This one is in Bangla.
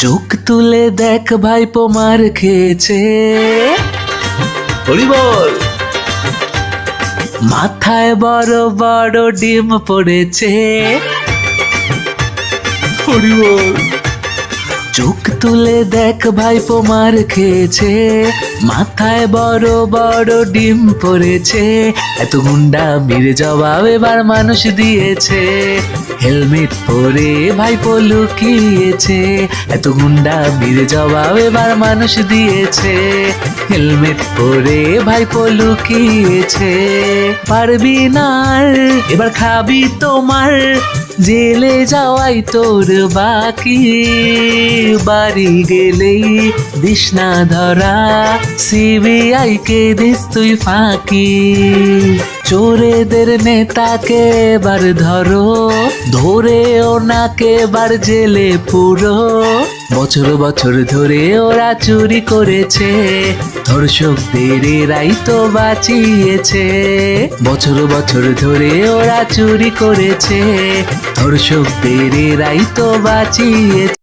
চোখ তুলে দেখ ভাইপো মার খেয়েছে, হরি বল। মাথায় বড় বড় ডিম পড়েছে, হরি বল। চোখ তুলে দেখ ভাইপো মার খেয়েছে, মাথায় বড় বড় ডিম পড়েছে। এত গুন্ডামির জবাব এবার মানুষ দিয়েছে, হেলমেট পরে ভাইপো লুকিয়েছে। এত গুন্ডামির জবাব এবার মানুষ দিয়েছে, হেলমেট পরে ভাইপো লুকিয়েছে। পারবি না আর, এবার খাবি তোমার, জেলে যাওয়াই তোর বাকি। বাড়ি গেলেই দিস না ধরা, সিবিআই কে দিস তুই ফাঁকি। চোরেদের নেতাকে এবার ধরো, ধরে ওনাকে এবার জেলে পুরো। বছর বছর ধরে ওরা চুরি করেছে, ধর্ষকদের এরাই তো বাঁচিয়েছে। বছর বছর ধরে ওরা চুরি করেছে, ধর্ষকদের এরাই তো বাঁচিয়েছে।